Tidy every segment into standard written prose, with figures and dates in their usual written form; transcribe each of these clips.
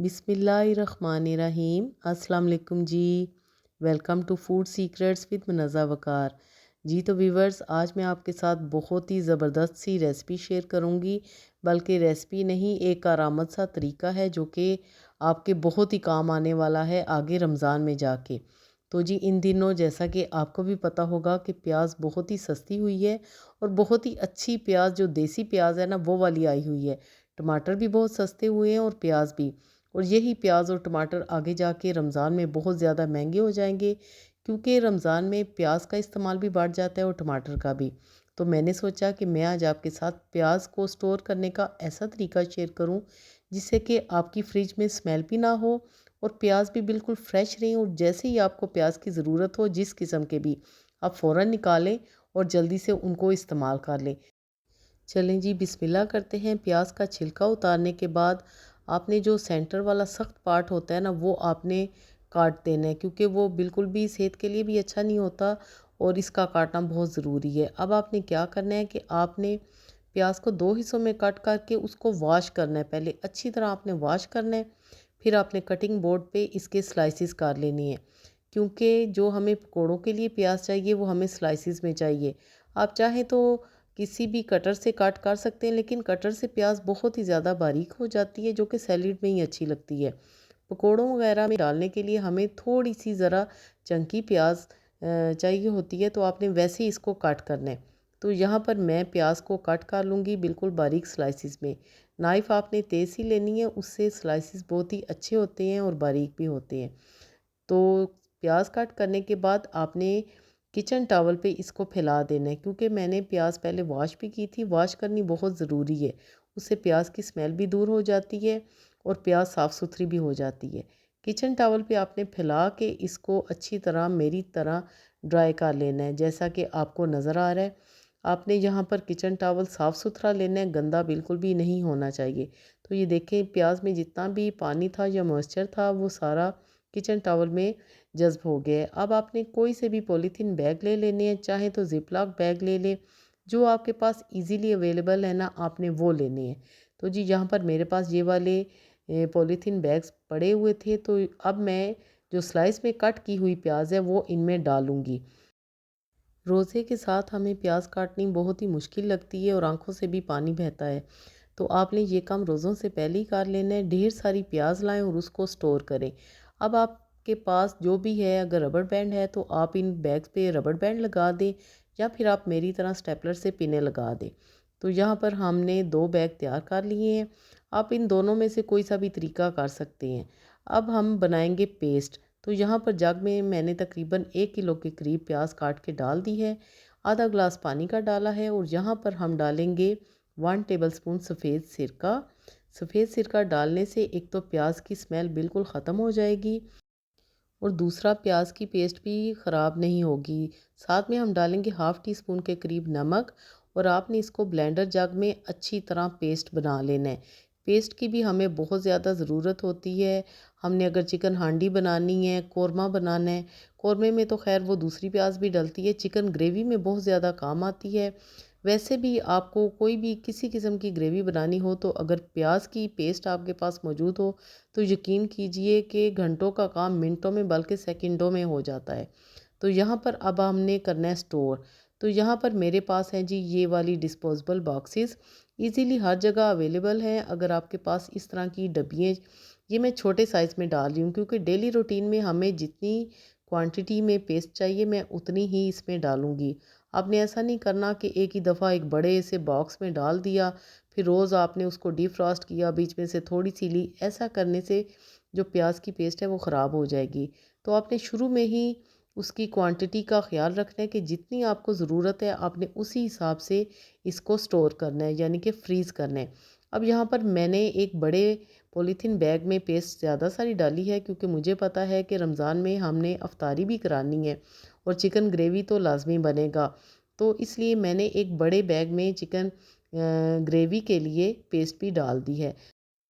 बिस्मिल्लाहिर्रहमानिर्रहीम। अस्सलाम वालेकुम जी। Welcome to food secrets with Munazza Waqar. जी तो व्यूवर्स, आज मैं आपके साथ बहुत ही ज़बरदस्त सी रेसिपी शेयर करूंगी। बल्कि रेसिपी नहीं, एक करामत सा तरीका है जो कि आपके बहुत ही काम आने वाला है आगे रमज़ान में जाके। तो जी इन दिनों जैसा कि आपको भी पता होगा कि प्याज बहुत ही सस्ती हुई है और बहुत ही अच्छी प्याज जो देसी प्याज है ना वो वाली आई हुई है। टमाटर भी बहुत सस्ते हुए हैं और प्याज भी। और यही प्याज और टमाटर आगे जाके रमज़ान में बहुत ज़्यादा महंगे हो जाएंगे, क्योंकि रमज़ान में प्याज का इस्तेमाल भी बढ़ जाता है और टमाटर का भी। तो मैंने सोचा कि मैं आज आपके साथ प्याज को स्टोर करने का ऐसा तरीका शेयर करूं जिससे कि आपकी फ्रिज में स्मेल भी ना हो और प्याज भी बिल्कुल फ्रेश रहें, और जैसे ही आपको प्याज की ज़रूरत हो जिस किस्म के भी, आप फ़ौरन निकालें और जल्दी से उनको इस्तेमाल कर लें। चलें जी बिस्मिल्लाह करते हैं। प्याज का छिलका उतारने के बाद आपने जो सेंटर वाला सख्त पार्ट होता है ना वो आपने काट देना है, क्योंकि वो बिल्कुल भी सेहत के लिए भी अच्छा नहीं होता और इसका काटना बहुत ज़रूरी है। अब आपने क्या करना है कि आपने प्याज को दो हिस्सों में कट करके उसको वॉश करना है। पहले अच्छी तरह आपने वॉश करना है, फिर आपने कटिंग बोर्ड पे इसके स्लाइसिस कर लेनी है, क्योंकि जो हमें पकौड़ों के लिए प्याज चाहिए वो हमें स्लाइसिस में चाहिए। आप चाहें तो किसी भी कटर से काट कर सकते हैं, लेकिन कटर से प्याज बहुत ही ज़्यादा बारीक हो जाती है जो कि सैलेड में ही अच्छी लगती है। पकौड़ों वगैरह में डालने के लिए हमें थोड़ी सी ज़रा चंकी प्याज चाहिए होती है, तो आपने वैसे ही इसको काट करना है। तो यहाँ पर मैं प्याज को कट कर लूँगी बिल्कुल बारीक स्लाइसिस में। नाइफ़ आपने तेज़ ही लेनी है, उससे स्लाइसिस बहुत ही अच्छे होते हैं और बारीक भी होते हैं। तो प्याज कट करने के बाद आपने किचन टॉवल पे इसको फैला देना है, क्योंकि मैंने प्याज पहले वॉश भी की थी। वॉश करनी बहुत ज़रूरी है, उससे प्याज की स्मेल भी दूर हो जाती है और प्याज साफ़ सुथरी भी हो जाती है। किचन टॉवल पे आपने फैला के इसको अच्छी तरह मेरी तरह ड्राई कर लेना है, जैसा कि आपको नज़र आ रहा है। आपने यहाँ पर किचन टॉवल साफ़ सुथरा लेना है, गंदा बिल्कुल भी नहीं होना चाहिए। तो ये देखें, प्याज में जितना भी पानी था या मॉइस्चर था वो सारा किचन टॉवल में जज़्ब हो गया है। अब आपने कोई से भी पॉलीथीन बैग ले लेने हैं, चाहे तो ज़िपलॉक बैग ले लें, जो आपके पास इजीली अवेलेबल है ना आपने वो लेने हैं। तो जी यहाँ पर मेरे पास ये वाले पॉलीथीन बैग्स पड़े हुए थे, तो अब मैं जो स्लाइस में कट की हुई प्याज है वो इनमें डालूँगी। रोज़े के साथ हमें प्याज काटनी बहुत ही मुश्किल लगती है और आंखों से भी पानी बहता है। तो आपने ये काम रोज़ों से पहले ही कर लेना है। ढेर सारी प्याज लाएं और उसको स्टोर करें। अब आपके पास जो भी है, अगर रबड़ बैंड है तो आप इन बैग्स पे रबड़ बैंड लगा दें, या फिर आप मेरी तरह स्टेपलर से पिनें लगा दें। तो यहाँ पर हमने दो बैग तैयार कर लिए हैं। आप इन दोनों में से कोई सा भी तरीका कर सकते हैं। अब हम बनाएंगे पेस्ट। तो यहाँ पर जग में मैंने तकरीबन 1 किलो के करीब प्याज काट के डाल दी है। आधा ग्लास पानी का डाला है और यहाँ पर हम डालेंगे 1 टेबलस्पून सफ़ेद सिरका। सफ़ेद सिरका डालने से एक तो प्याज की स्मेल बिल्कुल ख़त्म हो जाएगी और दूसरा प्याज की पेस्ट भी ख़राब नहीं होगी। साथ में हम डालेंगे हाफ़ टी स्पून के करीब नमक, और आपने इसको ब्लेंडर जग में अच्छी तरह पेस्ट बना लेना है। पेस्ट की भी हमें बहुत ज़्यादा ज़रूरत होती है। हमने अगर चिकन हांडी बनानी है, कोरमा बनाना है, कोरमे में तो खैर वो दूसरी प्याज भी डलती है, चिकन ग्रेवी में बहुत ज़्यादा काम आती है। वैसे भी आपको कोई भी किसी किस्म की ग्रेवी बनानी हो तो अगर प्याज की पेस्ट आपके पास मौजूद हो तो यकीन कीजिए कि घंटों का काम मिनटों में बल्कि सेकंडों में हो जाता है। तो यहाँ पर अब हमने करना है स्टोर। तो यहाँ पर मेरे पास है जी ये वाली डिस्पोजेबल बॉक्सेस, इजीली हर जगह अवेलेबल हैं। अगर आपके पास इस तरह की डब्बियाँ, ये मैं छोटे साइज़ में डाल रही हूँ क्योंकि डेली रूटीन में हमें जितनी क्वांटिटी में पेस्ट चाहिए मैं उतनी ही इसमें डालूँगी। आपने ऐसा नहीं करना कि एक ही दफ़ा एक बड़े से बॉक्स में डाल दिया, फिर रोज़ आपने उसको डिफ्रॉस्ट किया, बीच में से थोड़ी सी ली। ऐसा करने से जो प्याज की पेस्ट है वो ख़राब हो जाएगी। तो आपने शुरू में ही उसकी क्वांटिटी का ख्याल रखना है कि जितनी आपको ज़रूरत है आपने उसी हिसाब से इसको स्टोर करना है, यानी कि फ्रीज़ करना है। अब यहाँ पर मैंने एक बड़े पॉलीथीन बैग में पेस्ट ज़्यादा सारी डाली है, क्योंकि मुझे पता है कि रमज़ान में हमने अफ्तारी भी करानी है और चिकन ग्रेवी तो लाजमी बनेगा। तो इसलिए मैंने एक बड़े बैग में चिकन ग्रेवी के लिए पेस्ट भी डाल दी है।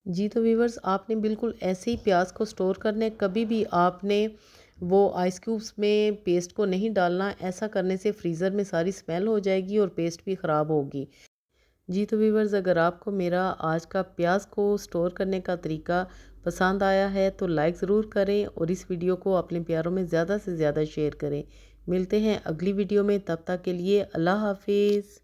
जी तो व्यूवर्स, आपने बिल्कुल ऐसे ही प्याज को स्टोर करना है। कभी भी आपने वो आइस क्यूब्स में पेस्ट को नहीं डालना। ऐसा करने से फ्रीज़र में सारी स्मेल हो जाएगी और पेस्ट भी ख़राब होगी। जी तो व्यूवर्स, अगर आपको मेरा आज का प्याज को स्टोर करने का तरीका पसंद आया है तो लाइक ज़रूर करें और इस वीडियो को अपने प्यारों में ज़्यादा से ज़्यादा शेयर करें। मिलते हैं अगली वीडियो में, तब तक के लिए अल्लाह हाफिज़।